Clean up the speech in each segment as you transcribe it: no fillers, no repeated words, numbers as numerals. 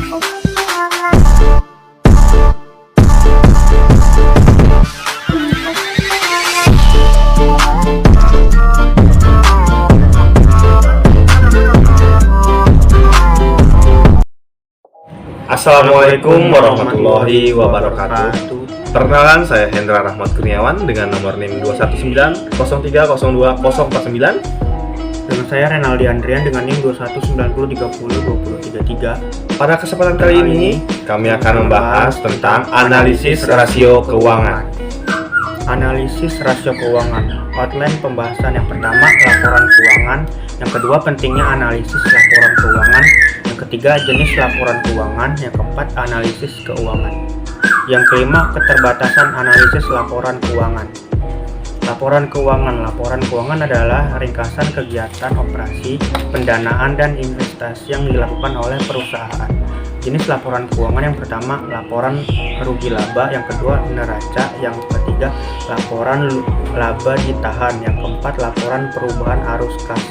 Assalamualaikum warahmatullahi wabarakatuh. Perkenalan, saya Hendra Rahmat Kurniawan dengan nomor NIM 21903020049. Dengan saya Renaldi Andrian dengan NIM 2190302033. Pada kesempatan kali ini, kami akan membahas tentang analisis rasio keuangan. Analisis rasio keuangan. Outline pembahasan: yang pertama, laporan keuangan. Yang kedua, pentingnya analisis laporan keuangan. Yang ketiga, jenis laporan keuangan. Yang keempat, analisis keuangan. Yang kelima, keterbatasan analisis laporan keuangan. Laporan keuangan. Laporan keuangan adalah ringkasan kegiatan operasi, pendanaan, dan investasi yang dilakukan oleh perusahaan. Jenis laporan keuangan: yang pertama, laporan rugi laba. Yang kedua, neraca. Yang ketiga, laporan laba ditahan. Yang keempat, laporan perubahan arus kas.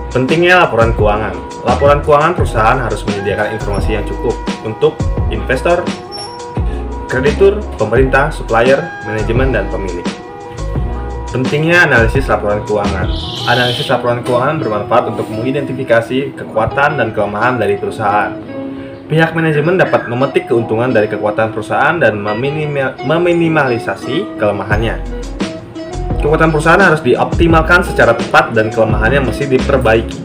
Pentingnya laporan keuangan. Laporan keuangan perusahaan harus menyediakan informasi yang cukup untuk investor, kreditur, pemerintah, supplier, manajemen, dan pemilik. Pentingnya analisis laporan keuangan. Analisis laporan keuangan bermanfaat untuk mengidentifikasi kekuatan dan kelemahan dari perusahaan. Pihak manajemen dapat memetik keuntungan dari kekuatan perusahaan dan meminimalisasi kelemahannya. Kekuatan perusahaan harus dioptimalkan secara tepat dan kelemahannya mesti diperbaiki.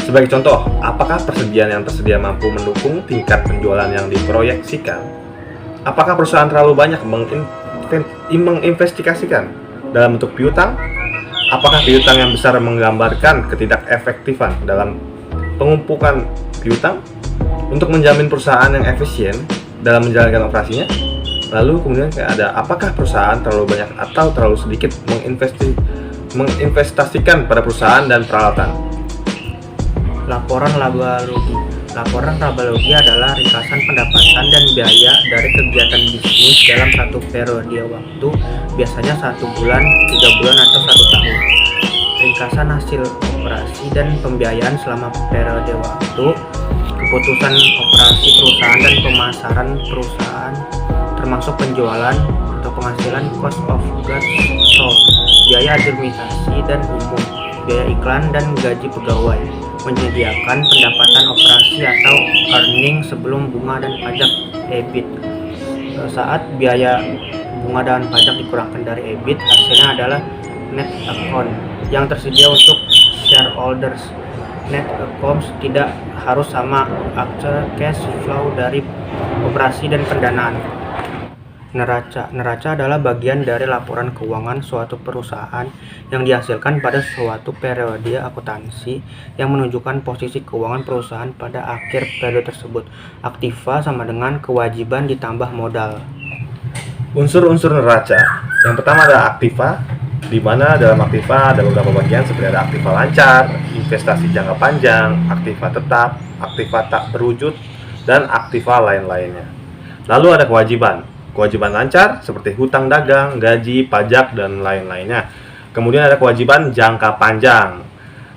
Sebagai contoh, apakah persediaan yang tersedia mampu mendukung tingkat penjualan yang diproyeksikan? Apakah perusahaan terlalu banyak menginvestasikan dalam bentuk piutang? Apakah piutang yang besar menggambarkan ketidakefektifan dalam pengumpulan piutang? Untuk menjamin perusahaan yang efisien dalam menjalankan operasinya. Lalu kemudian ada apakah perusahaan terlalu banyak atau terlalu sedikit menginvestasikan pada perusahaan dan peralatan. Laporan laba rugi. Laporan laba rugi adalah ringkasan pendapatan dan biaya dari kegiatan bisnis dalam satu periode waktu, biasanya 1 bulan, 3 bulan, atau 1 tahun. Ringkasan hasil operasi dan pembiayaan selama periode waktu, keputusan operasi perusahaan dan pemasaran perusahaan, termasuk penjualan atau penghasilan, cost of goods sold, biaya administrasi dan umum, biaya iklan, dan gaji pegawai. Menyediakan pendapatan operasi atau earning sebelum bunga dan pajak EBIT. Saat biaya bunga dan pajak dikurangkan dari EBIT, hasilnya adalah net account yang tersedia untuk shareholders. Net account tidak harus sama actual cash flow dari operasi dan pendanaan. Neraca. Neraca adalah bagian dari laporan keuangan suatu perusahaan yang dihasilkan pada suatu periode akuntansi yang menunjukkan posisi keuangan perusahaan pada akhir periode tersebut. Aktiva sama dengan kewajiban ditambah modal. Unsur-unsur neraca. Yang pertama ada aktiva, di mana dalam aktiva ada beberapa bagian seperti ada aktiva lancar, investasi jangka panjang, aktiva tetap, aktiva tak berwujud, dan aktiva lain-lainnya. Lalu ada kewajiban. Kewajiban lancar seperti hutang dagang, gaji, pajak, dan lain-lainnya. Kemudian ada kewajiban jangka panjang.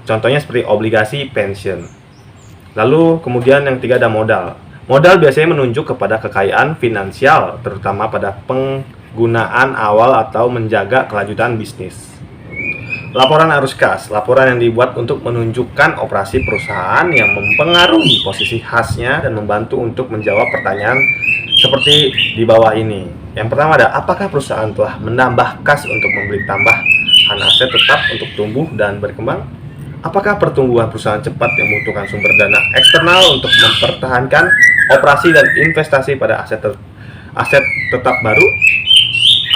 Contohnya seperti obligasi pensiun. Lalu kemudian yang ketiga ada modal. Modal biasanya menunjuk kepada kekayaan finansial, terutama pada penggunaan awal atau menjaga kelanjutan bisnis. Laporan arus kas. Laporan yang dibuat untuk menunjukkan operasi perusahaan yang mempengaruhi posisi khasnya dan membantu untuk menjawab pertanyaan seperti di bawah ini. Yang pertama ada apakah perusahaan telah menambah kas untuk membeli tambahan aset tetap untuk tumbuh dan berkembang? Apakah pertumbuhan perusahaan cepat yang membutuhkan sumber dana eksternal untuk mempertahankan operasi dan investasi pada aset tetap baru?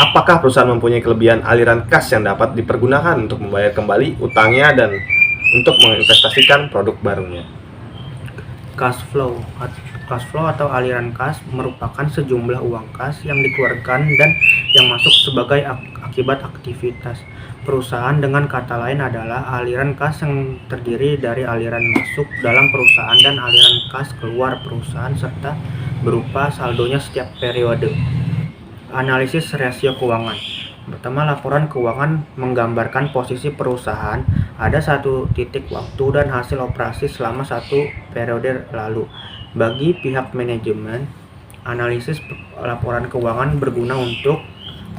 Apakah perusahaan mempunyai kelebihan aliran kas yang dapat dipergunakan untuk membayar kembali utangnya dan untuk menginvestasikan produk barunya? Cash flow. Cash flow atau aliran kas merupakan sejumlah uang kas yang dikeluarkan dan yang masuk sebagai akibat aktivitas perusahaan. Dengan kata lain adalah aliran kas yang terdiri dari aliran masuk dalam perusahaan dan aliran kas keluar perusahaan serta berupa saldonya setiap periode. Analisis rasio keuangan. Pertama, laporan keuangan menggambarkan posisi perusahaan Ada satu titik waktu dan hasil operasi selama satu periode lalu. Bagi pihak manajemen, analisis laporan keuangan berguna untuk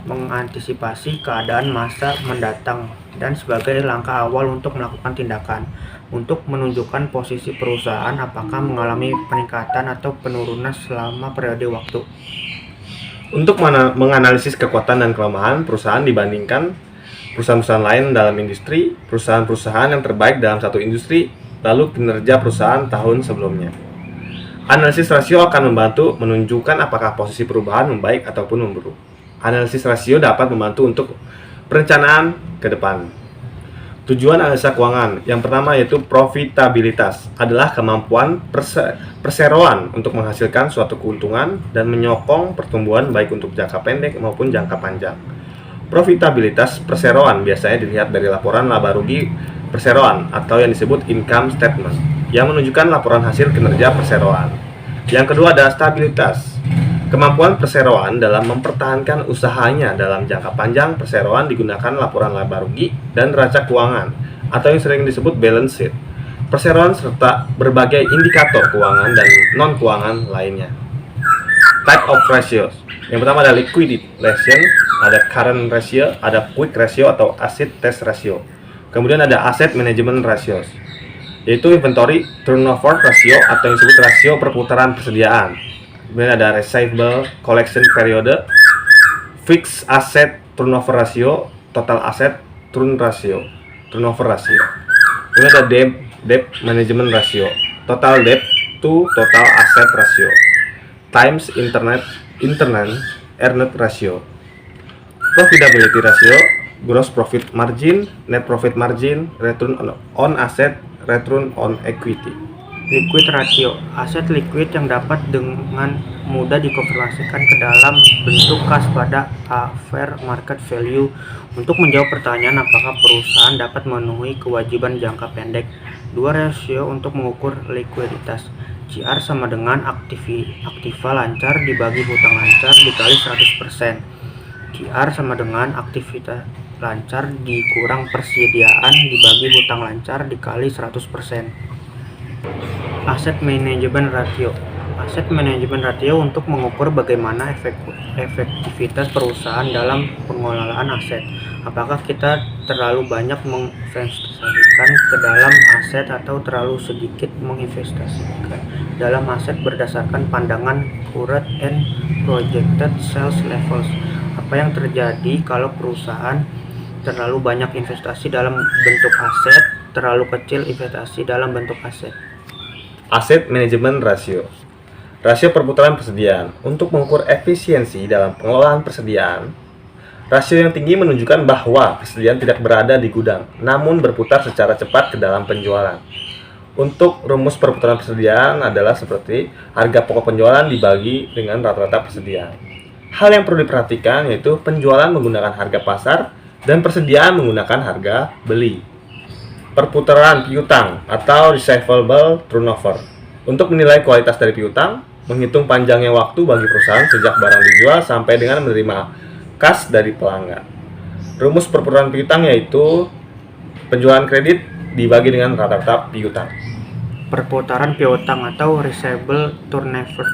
mengantisipasi keadaan masa mendatang dan sebagai langkah awal untuk melakukan tindakan untuk menunjukkan posisi perusahaan apakah mengalami peningkatan atau penurunan selama periode waktu. Untuk menganalisis kekuatan dan kelemahan perusahaan dibandingkan perusahaan-perusahaan lain dalam industri, perusahaan-perusahaan yang terbaik dalam satu industri, lalu kinerja perusahaan tahun sebelumnya. Analisis rasio akan membantu menunjukkan apakah posisi perubahan membaik ataupun memburuk. Analisis rasio dapat membantu untuk perencanaan ke depan. Tujuan analisa keuangan yang pertama yaitu profitabilitas adalah kemampuan perseroan untuk menghasilkan suatu keuntungan dan menyokong pertumbuhan baik untuk jangka pendek maupun jangka panjang. Profitabilitas perseroan biasanya dilihat dari laporan laba rugi perseroan atau yang disebut income statement yang menunjukkan laporan hasil kinerja perseroan. Yang kedua ada stabilitas. Kemampuan perseroan dalam mempertahankan usahanya dalam jangka panjang. Perseroan digunakan laporan laba rugi dan neraca keuangan atau yang sering disebut balance sheet perseroan serta berbagai indikator keuangan dan non keuangan lainnya. Type of ratios. Yang pertama ada liquidity ratio, ada current ratio, ada quick ratio atau asset test ratio. Kemudian ada asset management ratios, yaitu inventory turnover ratio atau yang disebut rasio perputaran persediaan. Kemudian ada receivable collection period, fixed asset turnover ratio, total asset turnover ratio. Kemudian ada debt management ratio, total debt to total asset ratio, times internal earned ratio, profitability ratio, gross profit margin, net profit margin, return on asset, return on equity. Liquid ratio, aset liquid yang dapat dengan mudah dikonversikan ke dalam bentuk kas pada fair market value. Untuk menjawab pertanyaan apakah perusahaan dapat memenuhi kewajiban jangka pendek, dua rasio untuk mengukur likuiditas. CR sama dengan aktiva lancar dibagi hutang lancar dikali 100%. CR sama dengan aktivitas lancar dikurang persediaan dibagi hutang lancar dikali 100%. Asset management ratio. Aset manajemen ratio untuk mengukur bagaimana efektivitas perusahaan dalam pengelolaan aset. Apakah kita terlalu banyak menginvestasikan ke dalam aset atau terlalu sedikit menginvestasikan dalam aset berdasarkan pandangan current and projected sales levels. Apa yang terjadi kalau perusahaan terlalu banyak investasi dalam bentuk aset, terlalu kecil investasi dalam bentuk aset? Asset management ratio. Rasio perputaran persediaan. Untuk mengukur efisiensi dalam pengelolaan persediaan, rasio yang tinggi menunjukkan bahwa persediaan tidak berada di gudang, namun berputar secara cepat ke dalam penjualan. Untuk rumus perputaran persediaan adalah seperti harga pokok penjualan dibagi dengan rata-rata persediaan. Hal yang perlu diperhatikan yaitu penjualan menggunakan harga pasar dan persediaan menggunakan harga beli. Perputaran piutang atau receivable turnover. Untuk menilai kualitas dari piutang, menghitung panjangnya waktu bagi perusahaan sejak barang dijual sampai dengan menerima kas dari pelanggan. Rumus perputaran piutang yaitu penjualan kredit dibagi dengan rata-rata piutang. Perputaran piutang atau receivable turnover.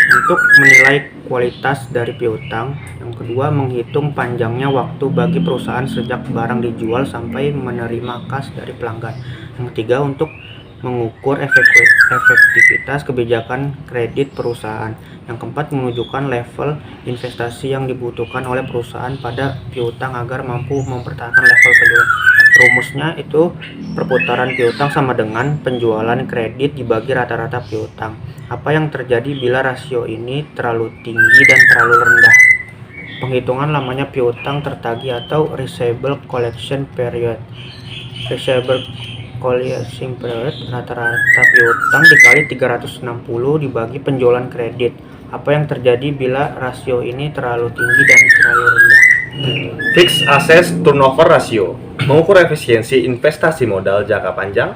Untuk menilai kualitas dari piutang. Yang kedua, menghitung panjangnya waktu bagi perusahaan sejak barang dijual sampai menerima kas dari pelanggan. Yang ketiga, untuk mengukur efektivitas kebijakan kredit perusahaan. Yang keempat, menunjukkan level investasi yang dibutuhkan oleh perusahaan pada piutang agar mampu mempertahankan level penjualan. Rumusnya itu perputaran piutang sama dengan penjualan kredit dibagi rata-rata piutang. Apa yang terjadi bila rasio ini terlalu tinggi dan terlalu rendah? Penghitungan lamanya piutang tertagih atau receivable collection period. Receivable collection period rata-rata piutang dikali 360 dibagi penjualan kredit. Apa yang terjadi bila rasio ini terlalu tinggi dan terlalu rendah? Fixed asset turnover ratio mengukur efisiensi investasi modal jangka panjang.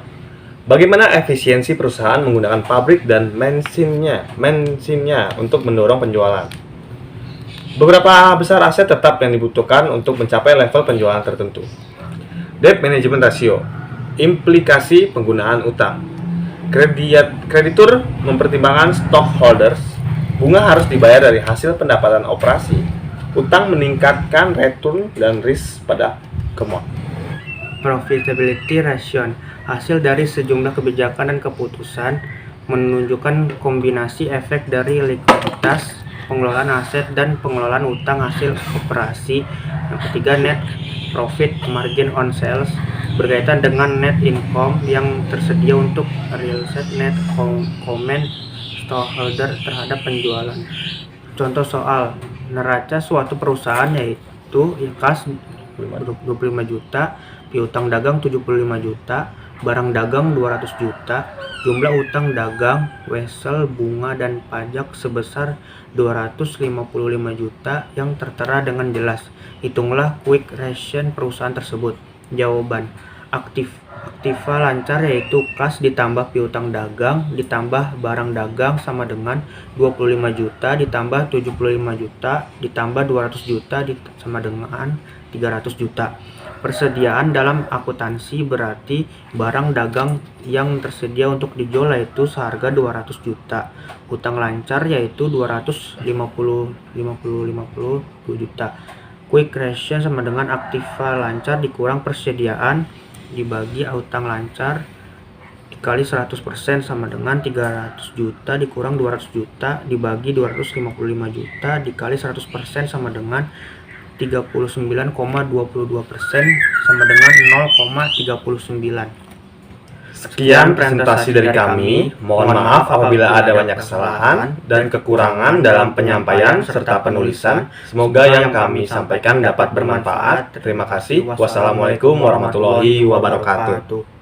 Bagaimana efisiensi perusahaan menggunakan pabrik dan mesinnya untuk mendorong penjualan. Beberapa besar aset tetap yang dibutuhkan untuk mencapai level penjualan tertentu. Debt management ratio Implikasi penggunaan utang. Kreditur mempertimbangkan stockholders. Bunga harus dibayar dari hasil pendapatan operasi. Utang meningkatkan return dan risk pada kemot. Profitability ratio, hasil dari sejumlah kebijakan dan keputusan, menunjukkan kombinasi efek dari likuiditas, pengelolaan aset, dan pengelolaan utang hasil operasi. Yang ketiga, net profit margin on sales, berkaitan dengan net income yang tersedia untuk realize net common stockholder terhadap penjualan. Contoh soal neraca suatu perusahaan yaitu kas 25 juta, piutang dagang 75 juta, barang dagang 200 juta, jumlah utang dagang, wesel, bunga, dan pajak sebesar 255 juta yang tertera dengan jelas. Hitunglah quick ratio perusahaan tersebut. Jawaban: aktiva lancar yaitu kas ditambah piutang dagang ditambah barang dagang sama dengan 25 juta ditambah 75 juta ditambah 200 juta sama dengan 300 juta. Persediaan dalam akuntansi berarti barang dagang yang tersedia untuk dijual yaitu seharga 200 juta. Utang lancar yaitu 250 juta. Quick ratio sama dengan aktiva lancar dikurang persediaan dibagi utang lancar dikali 100% sama dengan 300 juta dikurang 200 juta dibagi 255 juta dikali 100% sama dengan 39,22% sama dengan 0,39. Sekian presentasi dari kami. Mohon maaf apabila ada banyak kesalahan dan kekurangan dalam penyampaian serta penulisan. Semoga yang kami sampaikan dapat bermanfaat. Terima kasih. Wassalamualaikum warahmatullahi wabarakatuh.